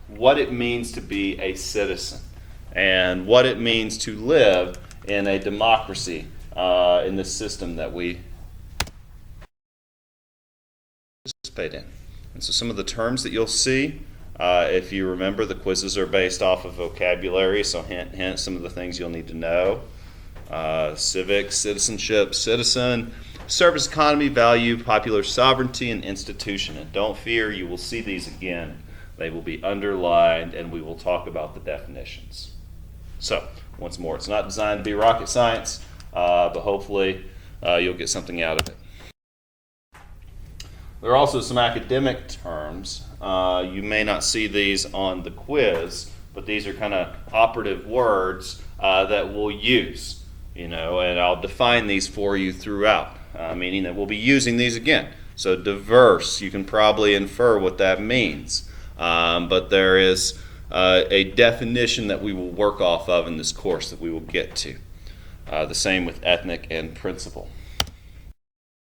what it means to be a citizen and what it means to live in a democracy in this system that we participate in. And so some of the terms that you'll see, if you remember, the quizzes are based off of vocabulary, so hint some of the things you'll need to know. Civics, citizenship, citizen, service economy, value, popular sovereignty, and institution. And don't fear, you will see these again. They will be underlined, and we will talk about the definitions. So, once more, it's not designed to be rocket science, but hopefully you'll get something out of it. There are also some academic terms. You may not see these on the quiz, but these are kind of operative words that we'll use. And I'll define these for you throughout, meaning that we'll be using these again. So diverse, you can probably infer what that means. But there is a definition that we will work off of in this course that we will get to. The same with ethnic and principle.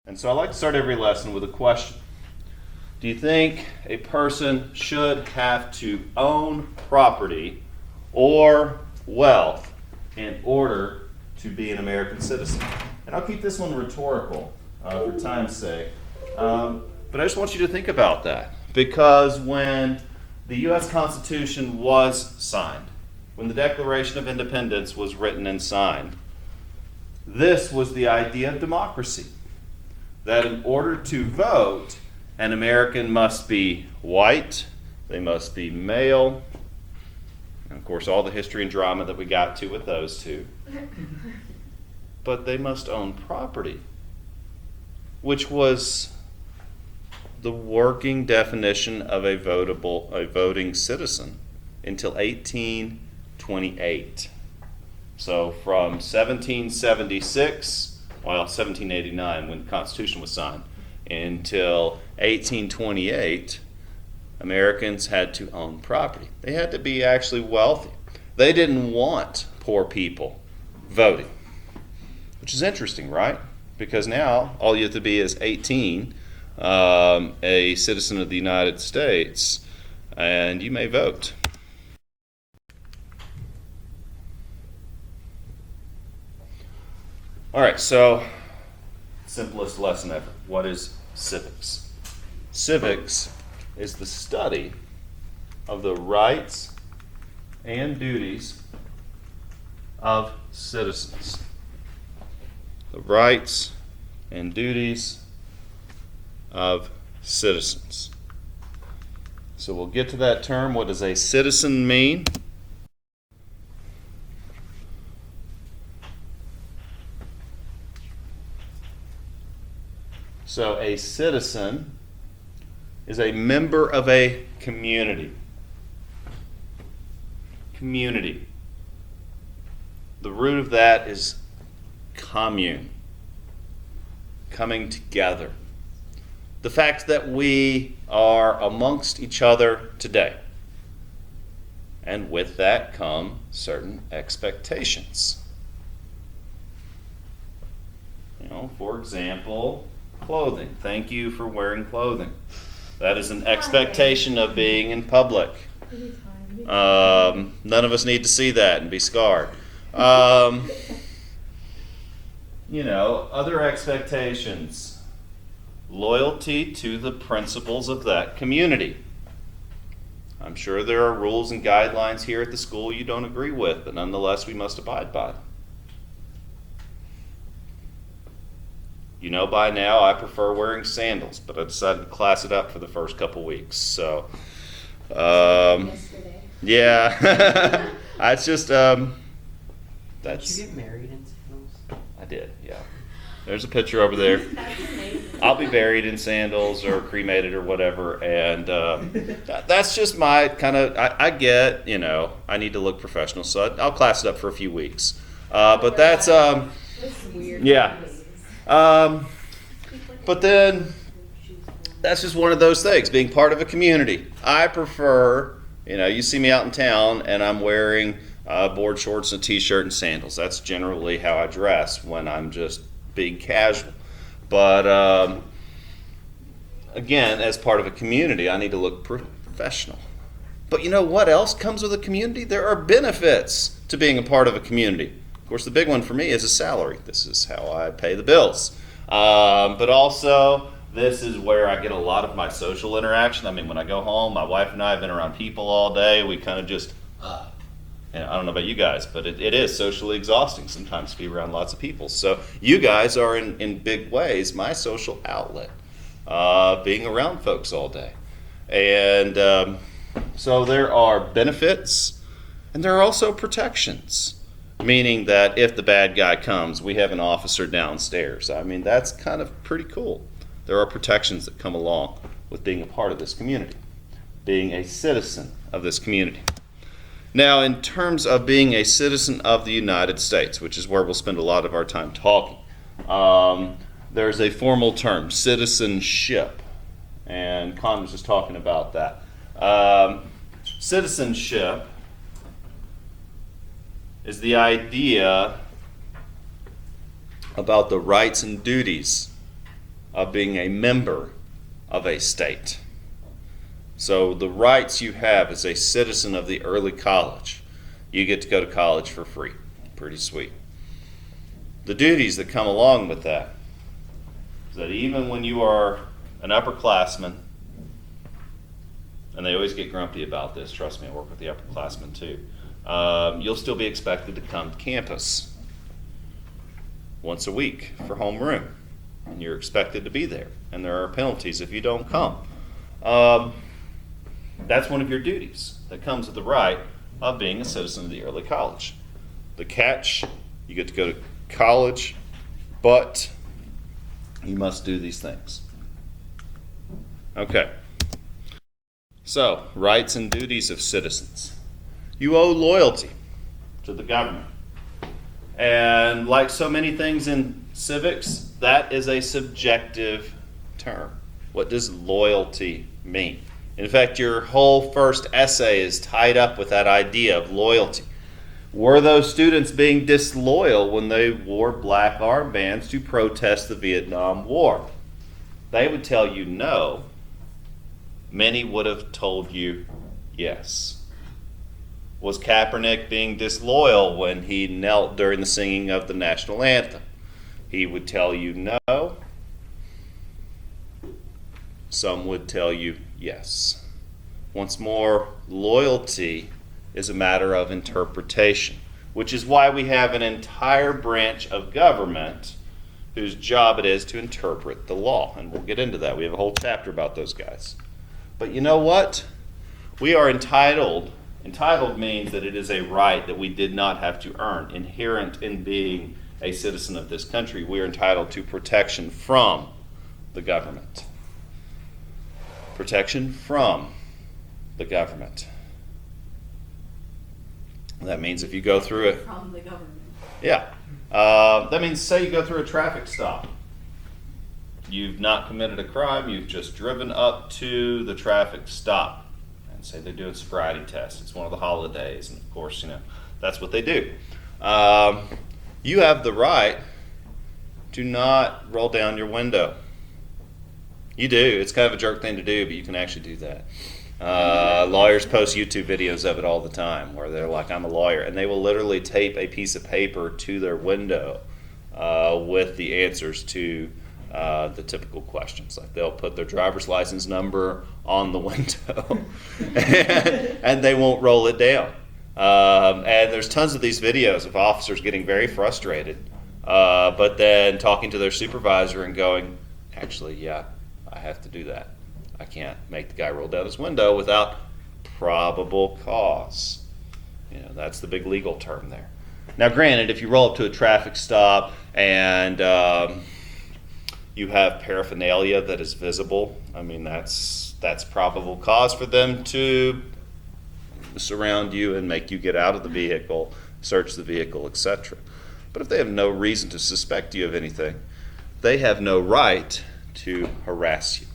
And so I like to start every lesson with a question. Do you think a person should have to own property or wealth in order to be an American citizen? And I'll keep this one rhetorical for time's sake. But I just want you to think about that. Because when the U.S. Constitution was signed, when the Declaration of Independence was written and signed, this was the idea of democracy. That in order to vote, an American must be white, they must be male, and of course all the history and drama that we got to with those two. But they must own property, which was the working definition of a voting citizen until 1828. So from 1789, when the Constitution was signed, until 1828, Americans had to own property. They had to be actually wealthy. They didn't want poor people voting, which is interesting, right? Because now all you have to be is 18, a citizen of the United States, and you may vote. All right, so simplest lesson ever. What is civics? Civics is the study of the rights and duties of citizens. The rights and duties of citizens. So we'll get to that term. What does a citizen mean? So a citizen is a member of a community. Community. The root of that is commune. Coming together. The fact that we are amongst each other today. And with that come certain expectations. For example, clothing. Thank you for wearing clothing. That is an expectation of being in public. None of us need to see that and be scarred. Other expectations. Loyalty to the principles of that community. I'm sure there are rules and guidelines here at the school you don't agree with, but nonetheless we must abide by them. By now I prefer wearing sandals, but I decided to class it up for the first couple weeks. So, yeah, it's just that's. Did you get married in sandals? I did, yeah. There's a picture over there. I'll be buried in sandals or cremated or whatever, and that's just my kind of. I get, I need to look professional, so I'll class it up for a few weeks. But that's weird. Yeah. But then that's just one of those things, being part of a community. I prefer, you see me out in town and I'm wearing board shorts and a t-shirt and sandals. That's generally how I dress when I'm just being casual. But again, as part of a community, I need to look professional. But you know what else comes with a community? There are benefits to being a part of a community. Of course, the big one for me is a salary. This is how I pay the bills. But also, this is where I get a lot of my social interaction. I mean, when I go home, my wife and I have been around people all day. We kind of just, and I don't know about you guys, but it is socially exhausting sometimes to be around lots of people. So you guys are in big ways my social outlet, being around folks all day. And so there are benefits and there are also protections. Meaning that if the bad guy comes, we have an officer downstairs. I mean, that's kind of pretty cool. There are protections that come along with being a part of this community, being a citizen of this community. Now, in terms of being a citizen of the United States, which is where we'll spend a lot of our time talking, there's a formal term, citizenship. And Con was just talking about that. Citizenship is the idea about the rights and duties of being a member of a state. So the rights you have as a citizen of the early college, you get to go to college for free. Pretty sweet. The duties that come along with that is that even when you are an upperclassman, and they always get grumpy about this, trust me, I work with the upperclassmen too, you'll still be expected to come to campus once a week for homeroom. And you're expected to be there. And there are penalties if you don't come. That's one of your duties that comes with the right of being a citizen of the early college. The catch, you get to go to college, but you must do these things. Okay. So, rights and duties of citizens. You owe loyalty to the government. And like so many things in civics, that is a subjective term. What does loyalty mean? In fact, your whole first essay is tied up with that idea of loyalty. Were those students being disloyal when they wore black armbands to protest the Vietnam War? They would tell you no. Many would have told you yes. Was Kaepernick being disloyal when he knelt during the singing of the national anthem? He would tell you no. Some would tell you yes. Once more, loyalty is a matter of interpretation, which is why we have an entire branch of government whose job it is to interpret the law. And we'll get into that. We have a whole chapter about those guys. But you know what? We are entitled. Entitled means that it is a right that we did not have to earn. Inherent in being a citizen of this country, we are entitled to protection from the government. Protection from the government. That means if you go through it. From the government. Yeah. That means, say you go through a traffic stop. You've not committed a crime, you've just driven up to the traffic stop. And say they're doing sobriety tests. It's one of the holidays, and of course, that's what they do. You have the right to not roll down your window. You do. It's kind of a jerk thing to do, but you can actually do that. Lawyers post YouTube videos of it all the time where they're like, I'm a lawyer, and they will literally tape a piece of paper to their window with the answers to the typical questions. Like they'll put their driver's license number on the window and they won't roll it down. And there's tons of these videos of officers getting very frustrated, but then talking to their supervisor and going, actually, yeah, I have to do that. I can't make the guy roll down his window without probable cause. That's the big legal term there. Now, granted, if you roll up to a traffic stop and you have paraphernalia that is visible, I mean, that's probable cause for them to surround you and make you get out of the vehicle, search the vehicle, etc. But if they have no reason to suspect you of anything, they have no right to harass you.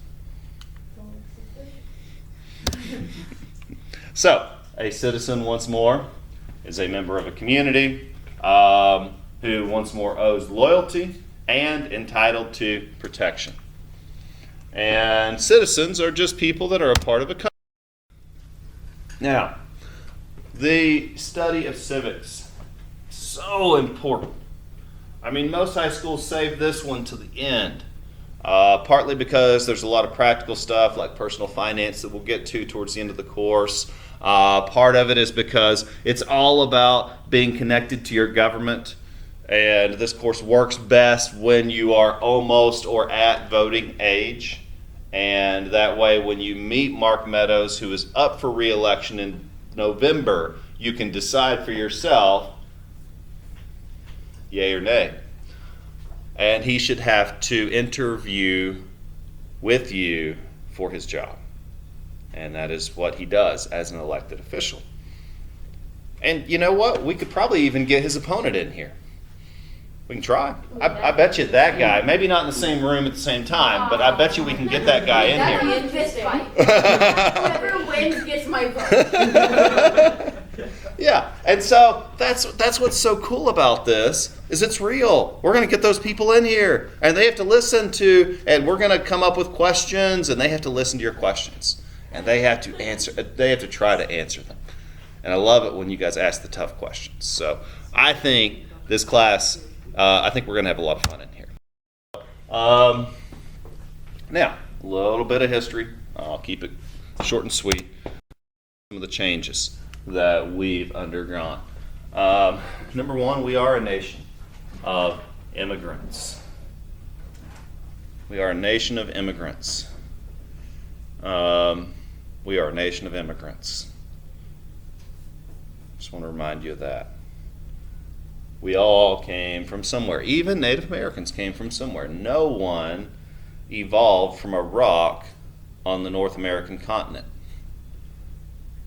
So, a citizen, once more, is a member of a community who, once more, owes loyalty and entitled to protection. And citizens are just people that are a part of a country. Now, the study of civics, so important. I mean, most high schools save this one to the end, partly because there's a lot of practical stuff like personal finance that we'll get to towards the end of the course. Part of it is because it's all about being connected to your government, and this course works best when you are almost or at voting age. And that way, when you meet Mark Meadows, who is up for re-election in November, you can decide for yourself, yay or nay. And he should have to interview with you for his job. And that is what he does as an elected official. And you know what? We could probably even get his opponent in here. We can try. I bet you that guy, maybe not in the same room at the same time, but I bet you we can get that guy in That'd here. be interesting. Whoever wins gets my vote. Yeah, and so that's what's so cool about this, is it's real. We're going to get those people in here, and they have to listen to, and we're going to come up with questions, and they have to listen to your questions, and they have to answer. They have to try to answer them. And I love it when you guys ask the tough questions. So I think this class, I think we're going to have a lot of fun in here. Now, a little bit of history. I'll keep it short and sweet. Some of the changes that we've undergone. Number one, we are a nation of immigrants. We are a nation of immigrants. We are a nation of immigrants. Just want to remind you of that. We all came from somewhere. Even Native Americans came from somewhere. No one evolved from a rock on the North American continent.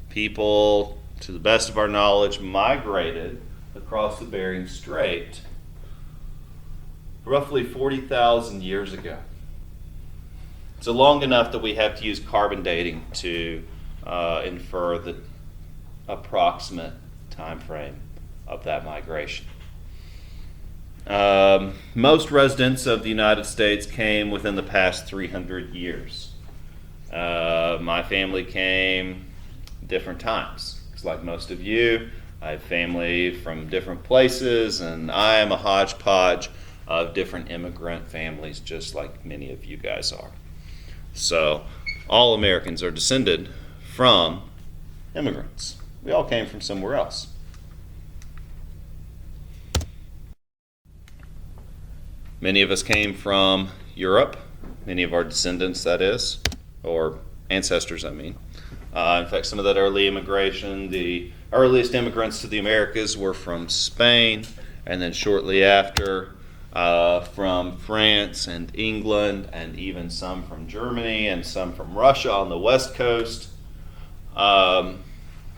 People, to the best of our knowledge, migrated across the Bering Strait roughly 40,000 years ago. So long enough that we have to use carbon dating to infer the approximate time frame of that migration. Most residents of the United States came within the past 300 years. My family came different times. It's like most of you, I have family from different places, and I am a hodgepodge of different immigrant families, just like many of you guys are. So all Americans are descended from immigrants. We all came from somewhere else. Many of us came from Europe, many of our descendants, that is, or ancestors, I mean. In fact, some of that early immigration, the earliest immigrants to the Americas were from Spain, and then shortly after from France and England, and even some from Germany and some from Russia on the West Coast. But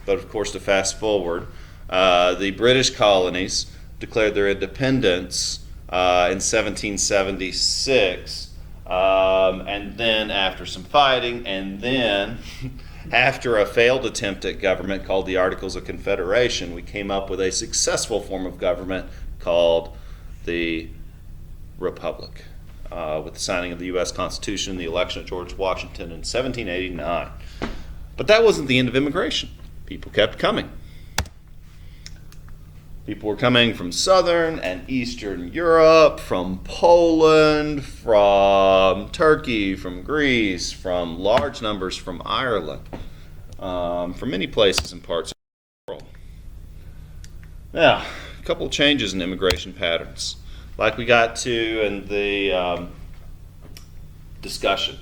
of course, to fast forward, the British colonies declared their independence in 1776, and then after some fighting, and then after a failed attempt at government called the Articles of Confederation, we came up with a successful form of government called the Republic, with the signing of the U.S. Constitution, the election of George Washington in 1789. But that wasn't the end of immigration. People kept coming. People were coming from Southern and Eastern Europe, from Poland, from Turkey, from Greece, from large numbers from Ireland, from many places and parts of the world. Now, a couple of changes in immigration patterns. Like we got to in the discussion,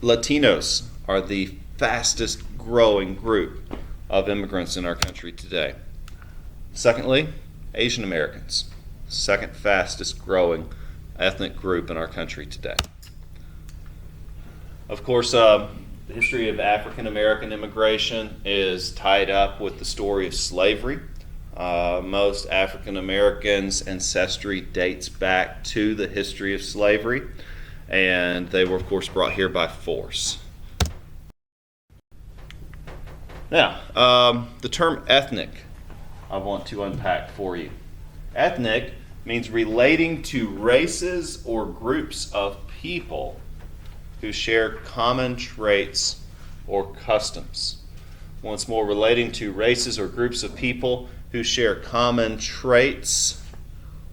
Latinos are the fastest growing group of immigrants in our country today. Secondly, Asian Americans, second fastest growing ethnic group in our country today. Of course, the history of African American immigration is tied up with the story of slavery. Most African Americans' ancestry dates back to the history of slavery, and they were, of course, brought here by force. Now, the term ethnic, I want to unpack for you. Ethnic means relating to races or groups of people who share common traits or customs. Once more, relating to races or groups of people who share common traits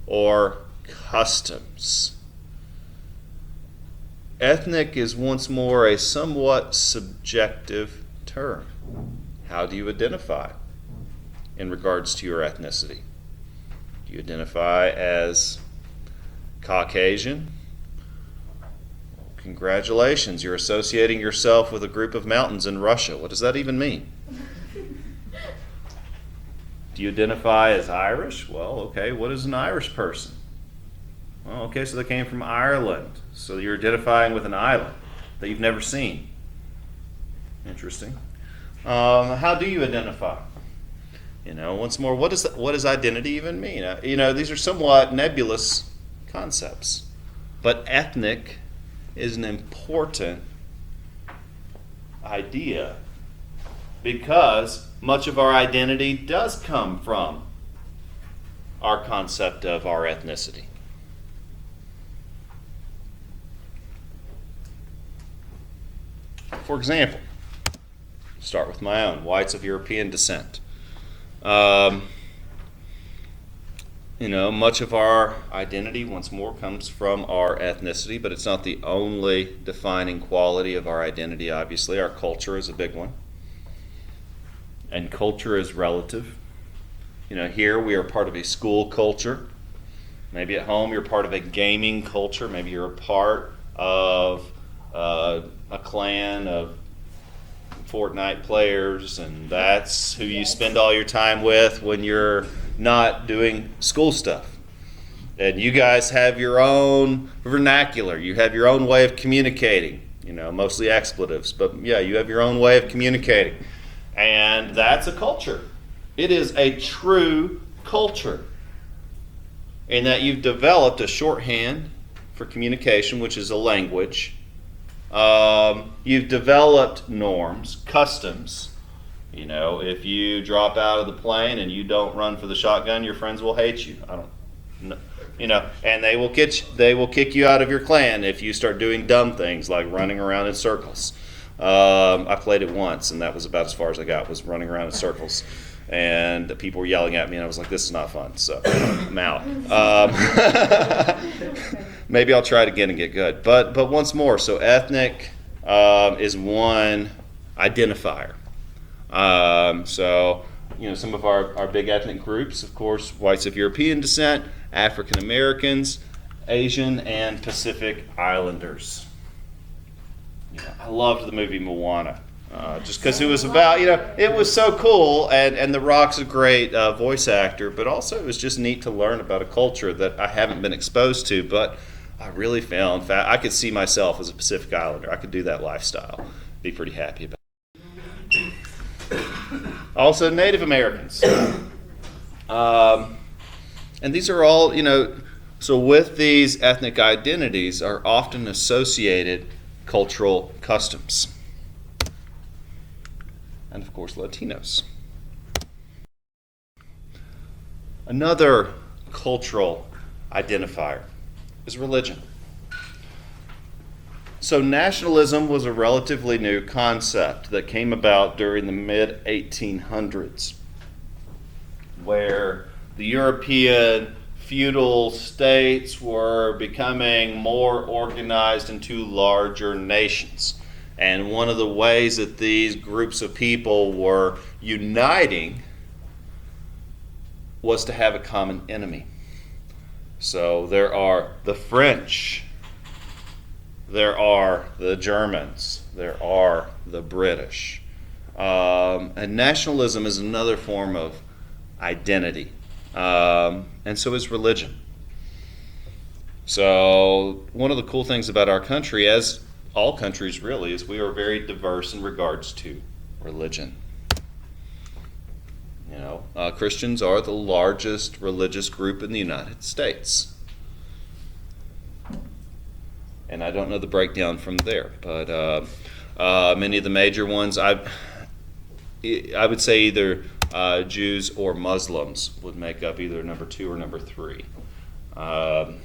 or customs. Ethnic is once more a somewhat subjective term. How do you identify in regards to your ethnicity? Do you identify as Caucasian? Congratulations, you're associating yourself with a group of mountains in Russia. What does that even mean? Do you identify as Irish? Well, okay, what is an Irish person? Well, okay, so they came from Ireland. So you're identifying with an island that you've never seen. Interesting. How do you identify? Once more, what does identity even mean? These are somewhat nebulous concepts. But ethnic is an important idea because much of our identity does come from our concept of our ethnicity. For example, start with my own, whites of European descent. Much of our identity, once more, comes from our ethnicity, but it's not the only defining quality of our identity, obviously. Our culture is a big one. And culture is relative. Here we are part of a school culture. Maybe at home you're part of a gaming culture. Maybe you're a part of a clan of Fortnite players, and that's who you spend all your time with when you're not doing school stuff. And you guys have your own vernacular. You have your own way of communicating, mostly expletives. But yeah, you have your own way of communicating. And that's a culture. It is a true culture. In that you've developed a shorthand for communication, which is a language. You've developed norms, customs. If you drop out of the plane and you don't run for the shotgun, your friends will hate you. And they will kick you out of your clan if you start doing dumb things like running around in circles. I played it once, and that was about as far as I got, was running around in circles. And the people were yelling at me, and I was like, this is not fun, so I'm out. Maybe I'll try it again and get good. But once more, so ethnic is one identifier. Some of our big ethnic groups, of course, whites of European descent, African Americans, Asian, and Pacific Islanders. I loved the movie Moana. Just because it was about, it was so cool, and The Rock's a great voice actor, but also it was just neat to learn about a culture that I haven't been exposed to, but I really found, I could see myself as a Pacific Islander. I could do that lifestyle, be pretty happy about it. Also, Native Americans. And these are all, so with these ethnic identities are often associated cultural customs. And of course, Latinos. Another cultural identifier is religion. So nationalism was a relatively new concept that came about during the mid-1800s, where the European feudal states were becoming more organized into larger nations. And one of the ways that these groups of people were uniting was to have a common enemy. So there are the French, there are the Germans, there are the British. And nationalism is another form of identity. And so is religion. So one of the cool things about our country, as all countries really, is we are very diverse in regards to religion. Christians are the largest religious group in the United States. And I don't know the breakdown from there, but many of the major ones, I would say either Jews or Muslims would make up either number 2 or number 3. But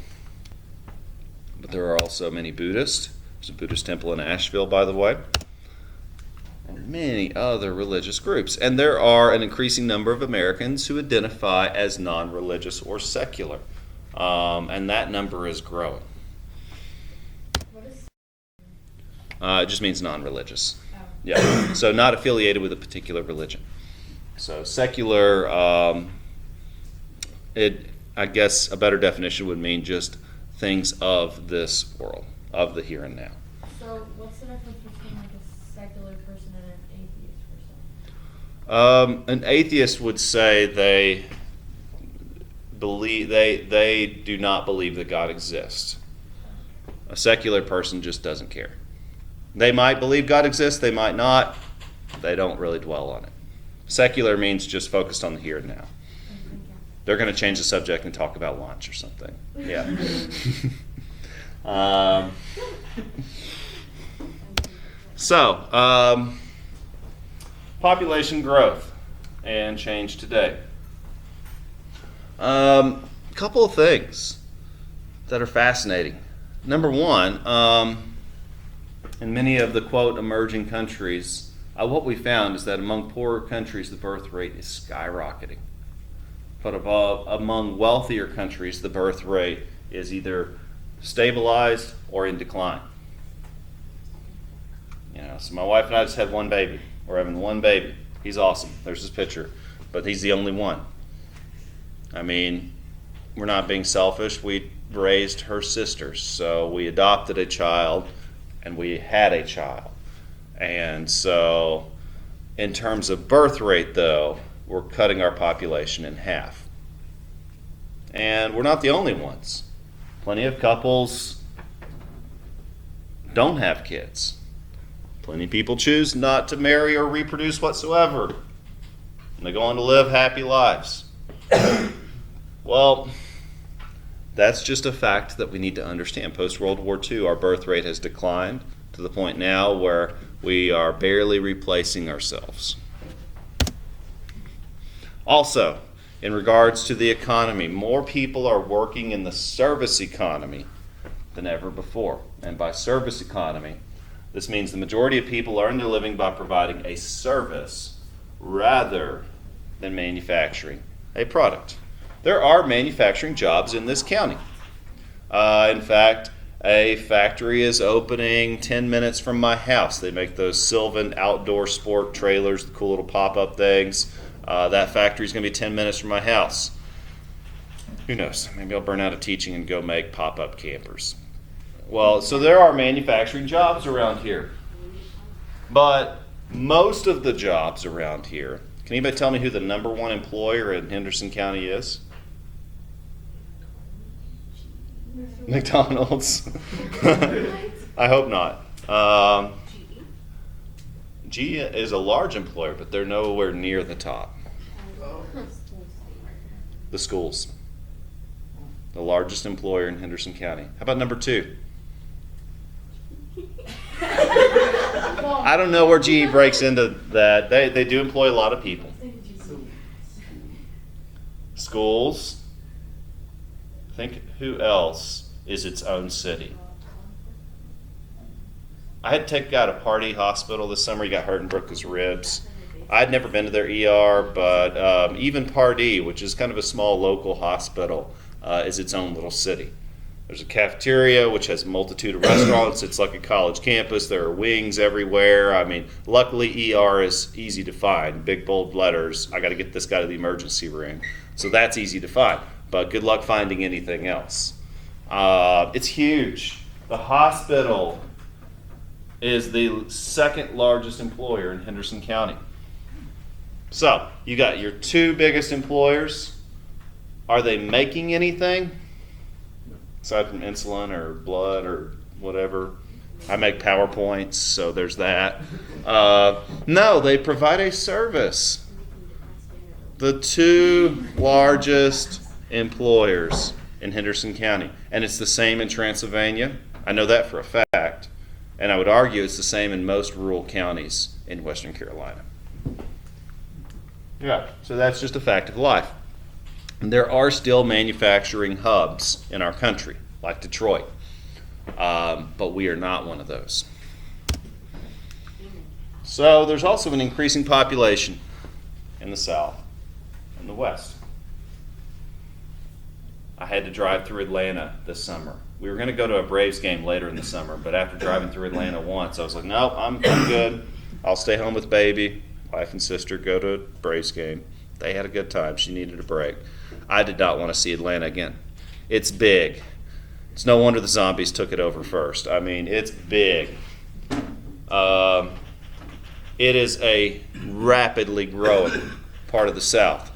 there are also many Buddhists. There's a Buddhist temple in Asheville, by the way. and many other religious groups. And there are an increasing number of Americans who identify as non-religious or secular. And that number is growing. What is It just means non-religious. oh. Yeah. So not affiliated with a particular religion. So secular, I guess a better definition would mean just things of this world, of the here and now. So what's the difference between like a secular person and an atheist person? An atheist would say they do not believe that God exists. A secular person just doesn't care. They might believe God exists, they might not. They don't really dwell on it. Secular means just focused on the here and now. They're going to change the subject and talk about lunch or something. Yeah. Population growth and change today. Couple of things that are fascinating. Number one, in many of the, quote, emerging countries, what we found is that among poorer countries, the birth rate is skyrocketing. But among wealthier countries, the birth rate is either stabilized or in decline. So my wife and I just had one baby. We're having one baby. He's awesome. There's his picture. But he's the only one. I mean, we're not being selfish. We raised her sisters. So we adopted a child, and we had a child. And so in terms of birth rate, though, we're cutting our population in half. And we're not the only ones. Plenty of couples don't have kids. Plenty of people choose not to marry or reproduce whatsoever. And they go on to live happy lives. Well, that's just a fact that we need to understand. Post-World War II, our birth rate has declined to the point now where we are barely replacing ourselves. Also, in regards to the economy, more people are working in the service economy than ever before. And by service economy, this means the majority of people earn their living by providing a service rather than manufacturing a product. There are manufacturing jobs in this county. In fact, a factory is opening 10 minutes from my house. They make those Sylvan outdoor sport trailers, the cool little pop-up things. That factory is going to be 10 minutes from my house. Who knows? Maybe I'll burn out of teaching and go make pop-up campers. Well, so there are manufacturing jobs around here. But most of the jobs around here, can anybody tell me who the number one employer in Henderson County is? McDonald's. I hope not. GE is a large employer, but they're nowhere near the top. The schools. The largest employer in Henderson County. How about number two? I don't know where GE breaks into that. They do employ a lot of people. Schools. Think who else is its own city? I had to take a guy to Pardee Hospital this summer. He got hurt and broke his ribs. I'd never been to their ER, but even Pardee, which is kind of a small local hospital, is its own little city. There's a cafeteria, which has a multitude of restaurants. It's like a college campus. There are wings everywhere. I mean, luckily ER is easy to find. Big, bold letters. I got to get this guy to the emergency room. So that's easy to find. But good luck finding anything else. It's huge. The hospital is the second largest employer in Henderson County. So you got your two biggest employers. Are they making anything? Aside from insulin or blood or whatever. I make PowerPoints, so there's that. No, they provide a service. The two largest employers in Henderson County. And it's the same in Transylvania. I know that for a fact. And I would argue it's the same in most rural counties in Western Carolina. Yeah, so that's just a fact of life. And there are still manufacturing hubs in our country, like Detroit. But we are not one of those. So there's also an increasing population in the South and the West. I had to drive through Atlanta this summer. We were going to go to a Braves game later in the summer, but after driving through Atlanta once, I was like, nope, I'm good. I'll stay home with baby. Wife and sister go to a Braves game. They had a good time. She needed a break. I did not want to see Atlanta again. It's big. It's no wonder the zombies took it over first. I mean, it's big. It is a rapidly growing part of the South.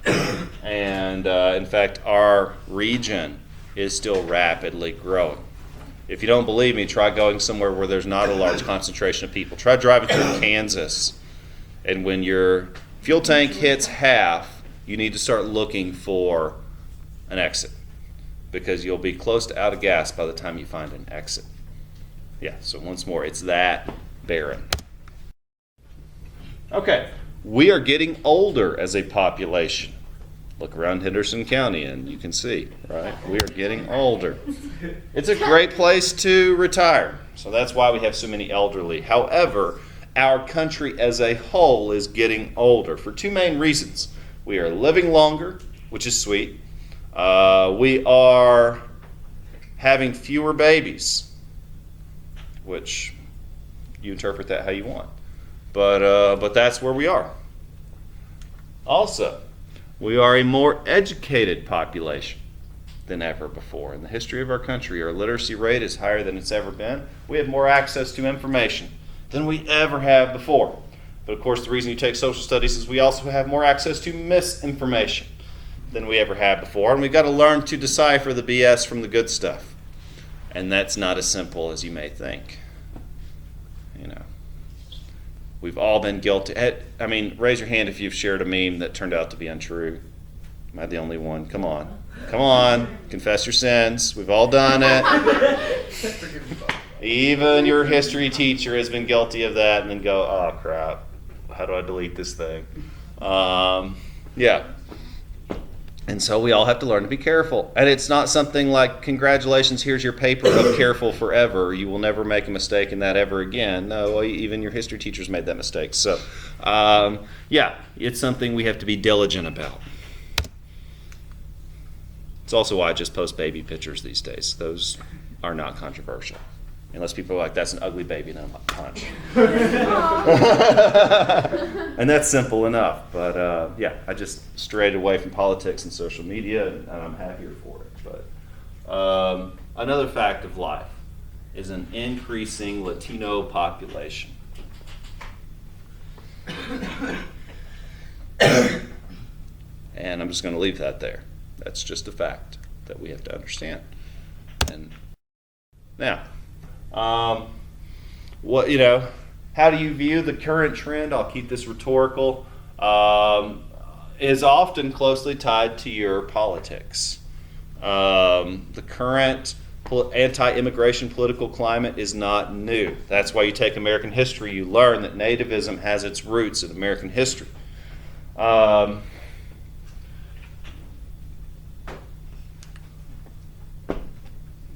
And in fact, our region is still rapidly growing. If you don't believe me, try going somewhere where there's not a large concentration of people. Try driving through Kansas. And when your fuel tank hits half, you need to start looking for an exit, because you'll be close to out of gas by the time you find an exit. Yeah, so once more, it's that barren. Okay, we are getting older as a population. Look around Henderson County and you can see, right? We are getting older. It's a great place to retire, so that's why we have so many elderly. However, our country as a whole is getting older for two main reasons. We are living longer, which is sweet. We are having fewer babies, which you interpret that how you want. But that's where we are. Also, we are a more educated population than ever before. In the history of our country, our literacy rate is higher than it's ever been. We have more access to information than we ever have before. But of course, the reason you take social studies is we also have more access to misinformation than we ever had before. And we've got to learn to decipher the BS from the good stuff. And that's not as simple as you may think. You know, we've all been guilty. I mean, raise your hand if you've shared a meme that turned out to be untrue. Am I the only one? Come on. Come on. Confess your sins. We've all done it. Even your history teacher has been guilty of that and then go, oh, crap. How do I delete this thing? Yeah. And so we all have to learn to be careful. And it's not something like, congratulations, here's your paper of careful forever. You will never make a mistake in that ever again. No, even your history teachers made that mistake. So, yeah, it's something we have to be diligent about. It's also why I just post baby pictures these days. Those are not controversial. Unless people are like, that's an ugly baby, and I'm like, punch. And that's simple enough. But yeah, I just strayed away from politics and social media, and I'm happier for it. But another fact of life is an increasing Latino population. And I'm just going to leave that there. That's just a fact that we have to understand. And now, how do you view the current trend? I'll keep this rhetorical. Is often closely tied to your politics. The current anti-immigration political climate is not new. That's why you take American history, you learn that nativism has its roots in American history.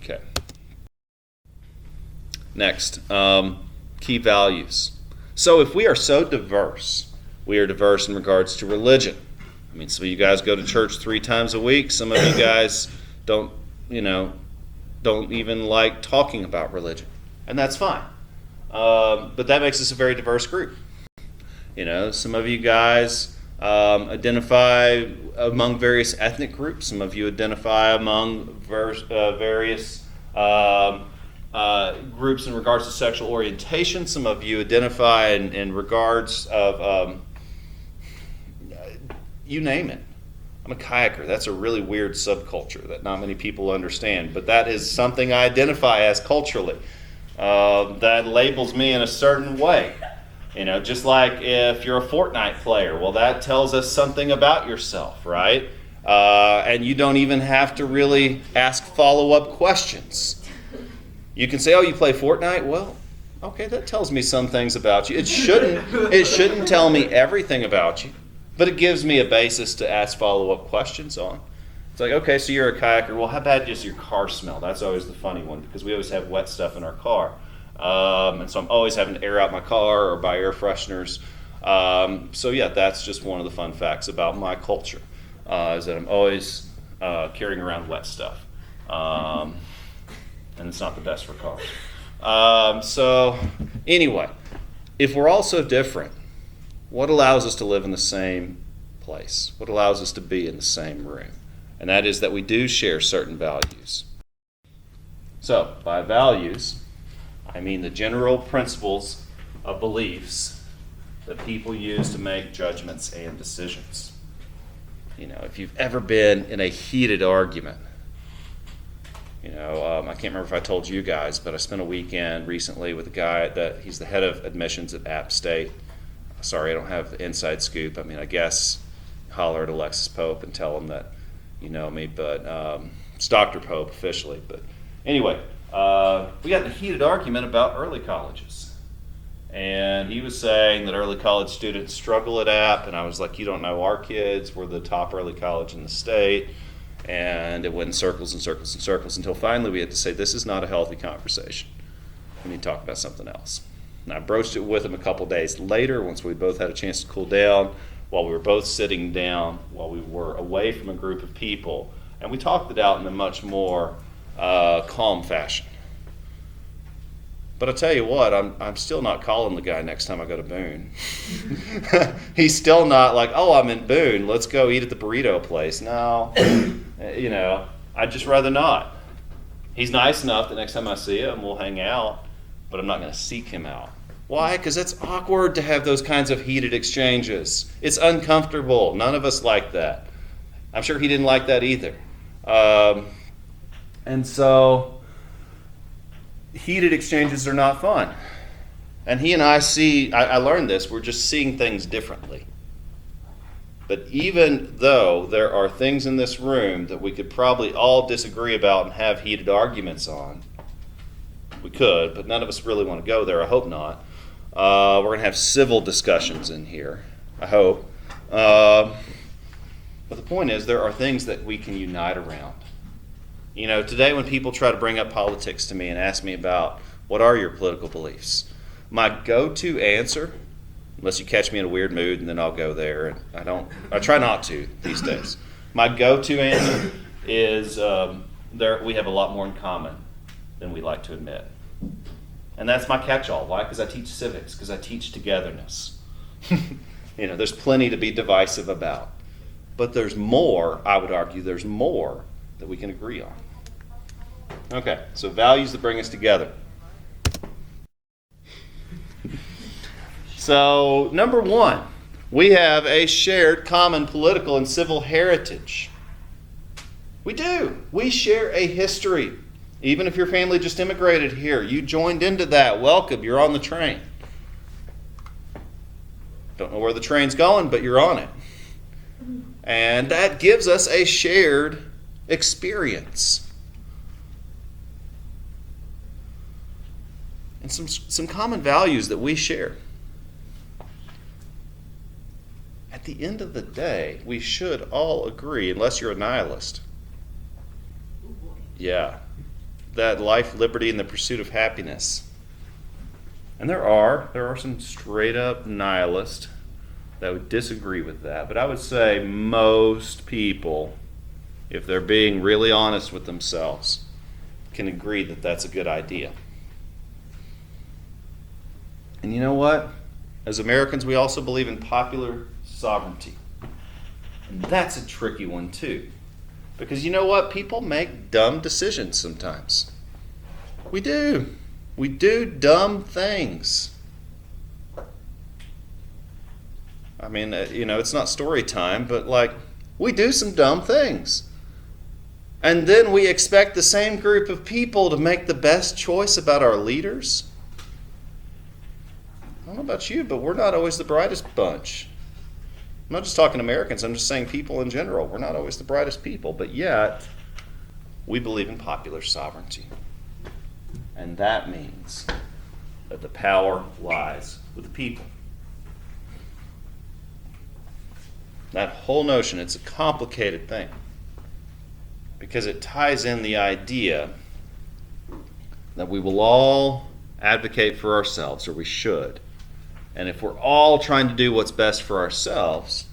Okay. Next, key values. So if we are so diverse, we are diverse in regards to religion. I mean, some of you guys go to church 3 times a week. Some of you guys don't even like talking about religion. And that's fine. But that makes us a very diverse group. Some of you guys identify among various ethnic groups. Some of you identify among various groups in regards to sexual orientation. Some of you identify in regards of, you name it. I'm a kayaker. That's a really weird subculture that not many people understand, but that is something I identify as culturally. That labels me in a certain way. Just like if you're a Fortnite player, well, that tells us something about yourself, right? And you don't even have to really ask follow-up questions. You can say, oh, you play Fortnite? Well, okay, that tells me some things about you. It shouldn't tell me everything about you, but it gives me a basis to ask follow-up questions on. It's like, okay, so you're a kayaker. Well, how bad does your car smell? That's always the funny one because we always have wet stuff in our car. And so I'm always having to air out my car or buy air fresheners. So yeah, that's just one of the fun facts about my culture, is that I'm always carrying around wet stuff. And it's not the best for cars. So anyway, if we're all so different, what allows us to live in the same place? What allows us to be in the same room? And that is that we do share certain values. So by values, I mean the general principles of beliefs that people use to make judgments and decisions. You know, if you've ever been in a heated argument, I can't remember if I told you guys, but I spent a weekend recently with a guy that he's the head of admissions at App State. Sorry, I don't have the inside scoop. I mean, I guess holler at Alexis Pope and tell him that you know me, but it's Dr. Pope officially. But anyway, we got in a heated argument about early colleges. And he was saying that early college students struggle at App, and I was like, you don't know our kids. We're the top early college in the state. And it went in circles and circles and circles until finally we had to say, this is not a healthy conversation. We need to talk about something else. And I broached it with him a couple days later, once we both had a chance to cool down, while we were both sitting down, while we were away from a group of people. And we talked it out in a much more calm fashion. But I'll tell you what, I'm still not calling the guy next time I go to Boone. He's still not like, oh, I'm in Boone, let's go eat at the burrito place. No, I'd just rather not. He's nice enough that next time I see him, we'll hang out, but I'm not going to seek him out. Why? Because it's awkward to have those kinds of heated exchanges. It's uncomfortable. None of us like that. I'm sure he didn't like that either. And so heated exchanges are not fun. And he and I learned this, we're just seeing things differently. But even though there are things in this room that we could probably all disagree about and have heated arguments on, we could, but none of us really want to go there, I hope not. We're going to have civil discussions in here, I hope. But the point is, there are things that we can unite around. You know, today when people try to bring up politics to me and ask me about what are your political beliefs, my go-to answer, unless you catch me in a weird mood and then I'll go there, and I try not to these days. My go-to answer is we have a lot more in common than we like to admit. And that's my catch-all. Why? Because I teach civics, because I teach togetherness. There's plenty to be divisive about. But there's more, I would argue, there's more that we can agree on. Okay, so values that bring us together. So, number one, we have a shared common political and civil heritage. We do. We share a history. Even if your family just immigrated here, you joined into that. Welcome, you're on the train. Don't know where the train's going, but you're on it. And that gives us a shared experience. And some common values that we share. At the end of the day, we should all agree, unless you're a nihilist. Yeah. That life, liberty, and the pursuit of happiness. And there are some straight up nihilists that would disagree with that. But I would say most people, if they're being really honest with themselves, can agree that that's a good idea. And you know what? As Americans, we also believe in popular sovereignty. And that's a tricky one too. Because you know what? People make dumb decisions sometimes. We do. We do dumb things. I mean, it's not story time, but we do some dumb things. And then we expect the same group of people to make the best choice about our leaders. I don't know about you, but we're not always the brightest bunch. I'm not just talking Americans, I'm just saying people in general. We're not always the brightest people, but yet we believe in popular sovereignty. And that means that the power lies with the people. That whole notion, it's a complicated thing because it ties in the idea that we will all advocate for ourselves, or we should. And if we're all trying to do what's best for ourselves,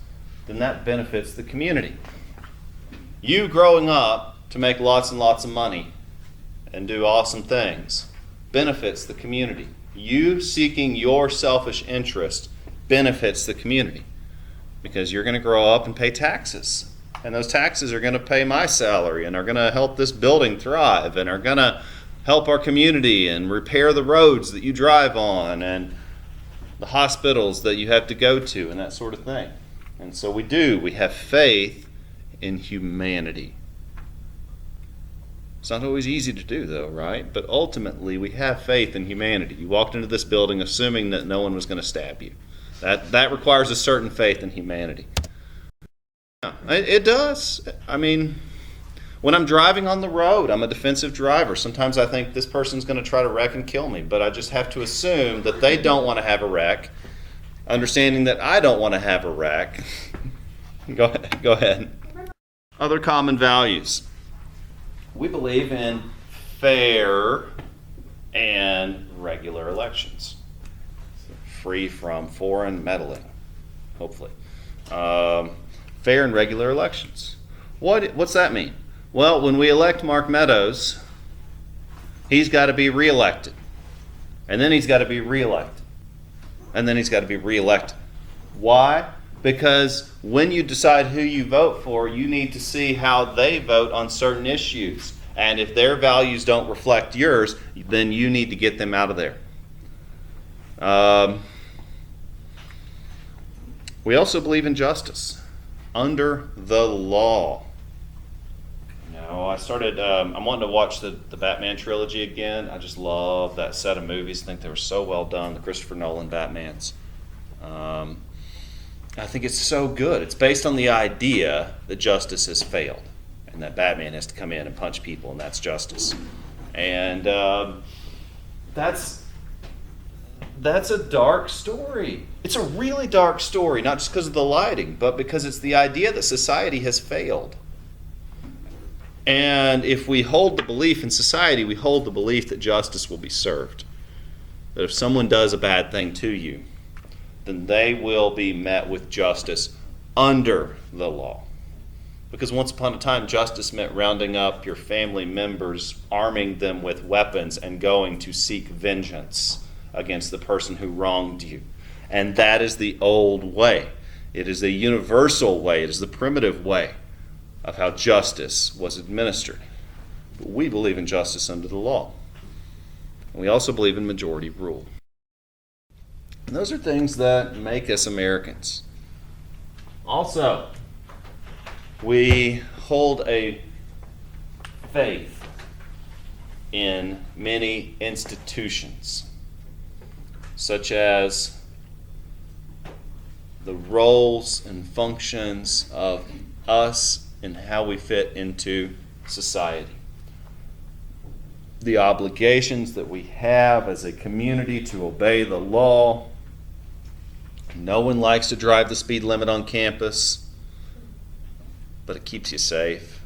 then that benefits the community. You growing up to make lots and lots of money and do awesome things benefits the community. You seeking your selfish interest benefits the community, because you're going to grow up and pay taxes. And those taxes are going to pay my salary and are going to help this building thrive and are going to help our community and repair the roads that you drive on and the hospitals that you have to go to and that sort of thing. And so we have faith in humanity. It's not always easy to do, though, right? But ultimately, we have faith in humanity. You walked into this building assuming that no one was going to stab you. That requires a certain faith in humanity. Yeah, it does. I mean, when I'm driving on the road, I'm a defensive driver. Sometimes I think this person's going to try to wreck and kill me, but I just have to assume that they don't want to have a wreck, understanding that I don't want to have a wreck. Go ahead. Other common values. We believe in fair and regular elections, free from foreign meddling, hopefully. Fair and regular elections. What's that mean? Well, when we elect Mark Meadows, he's got to be reelected. And then he's got to be reelected. And then he's got to be reelected. Why? Because when you decide who you vote for, you need to see how they vote on certain issues. And if their values don't reflect yours, then you need to get them out of there. We also believe in justice under the law. I'm wanting to watch the Batman trilogy again. I just love that set of movies. I think they were so well done, the Christopher Nolan Batmans. I think it's so good. It's based on the idea that justice has failed and that Batman has to come in and punch people, and that's justice. And that's a dark story. It's a really dark story, not just because of the lighting, but because it's the idea that society has failed. And if we hold the belief in society, we hold the belief that justice will be served. That if someone does a bad thing to you, then they will be met with justice under the law. Because once upon a time, justice meant rounding up your family members, arming them with weapons, and going to seek vengeance against the person who wronged you. And that is the old way. It is the universal way. It is the primitive way of how justice was administered. But we believe in justice under the law. And we also believe in majority rule. And those are things that make us Americans. Also, we hold a faith in many institutions, such as the roles and functions of us and how we fit into society. The obligations that we have as a community to obey the law. No one likes to drive the speed limit on campus, but it keeps you safe.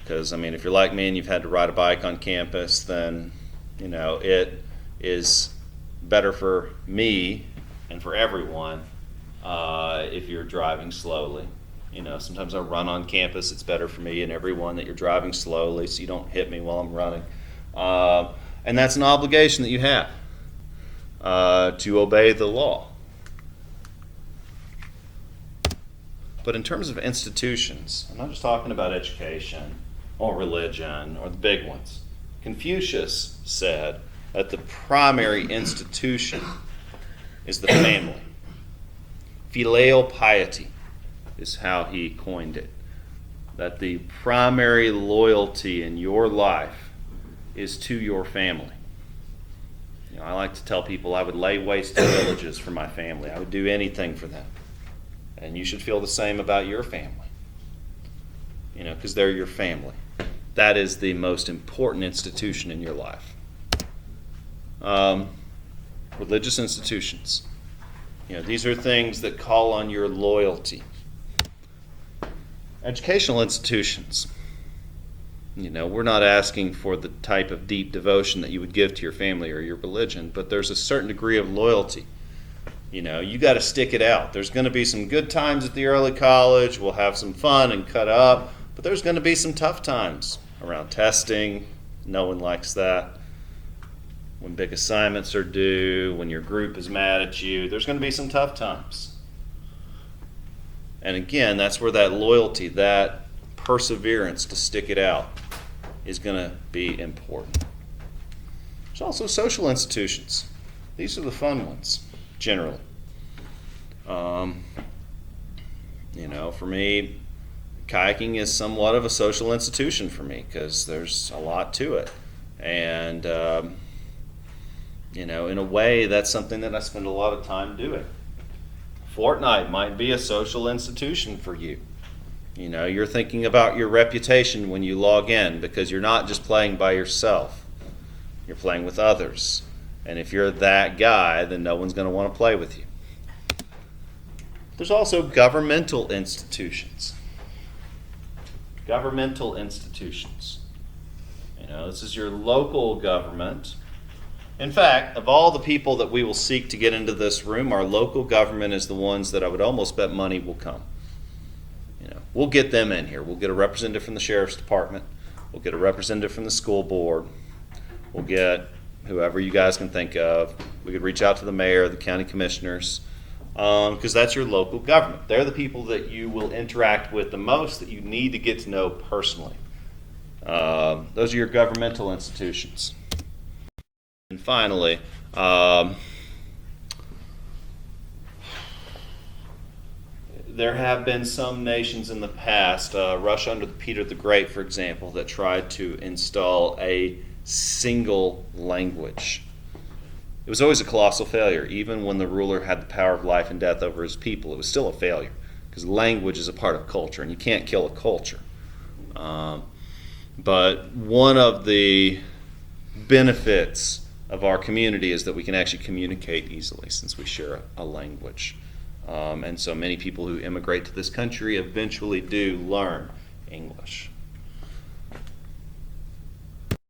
Because, if you're like me and you've had to ride a bike on campus, then, it is better for me and for everyone if you're driving slowly. Sometimes I run on campus. It's better for me and everyone that you're driving slowly so you don't hit me while I'm running. And that's an obligation that you have to obey the law. But in terms of institutions, I'm not just talking about education or religion or the big ones. Confucius said that the primary institution is the family. Filial piety is how he coined it. That the primary loyalty in your life is to your family. I like to tell people I would lay waste to villages for my family. I would do anything for them. And you should feel the same about your family. Because they're your family. That is the most important institution in your life. Religious institutions. These are things that call on your loyalty. Educational institutions. You know, we're not asking for the type of deep devotion that you would give to your family or your religion, but there's a certain degree of loyalty. You know, you got to stick it out. There's going to be some good times at the early college. We'll have some fun and cut up, but there's going to be some tough times around testing. No one likes that. When big assignments are due, when your group is mad at you, there's going to be some tough times. And again, that's where that loyalty, that perseverance to stick it out is going to be important. There's also social institutions. These are the fun ones, generally. You know, for me, kayaking is somewhat of a social institution for me because there's a lot to it. And, you know, in a way, that's something that I spend a lot of time doing. Fortnite might be a social institution for you. You know, you're thinking about your reputation when you log in because you're not just playing by yourself. You're playing with others. And if you're that guy, then no one's going to want to play with you. There's also governmental institutions. Governmental institutions. You know, this is your local government. In fact, of all the people that we will seek to get into this room, our local government is the ones that I would almost bet money will come. You know, we'll get them in here. We'll get a representative from the sheriff's department. We'll get a representative from the school board. We'll get whoever you guys can think of. We could reach out to the mayor, the county commissioners, because that's your local government. They're the people that you will interact with the most, that you need to get to know personally. Those are your governmental institutions. And finally, there have been some nations in the past, Russia under Peter the Great, for example, that tried to install a single language. It was always a colossal failure. Even when the ruler had the power of life and death over his people, it was still a failure because language is a part of culture, and you can't kill a culture. But one of the benefits of our community is that we can actually communicate easily since we share a language. And so many people who immigrate to this country eventually do learn English.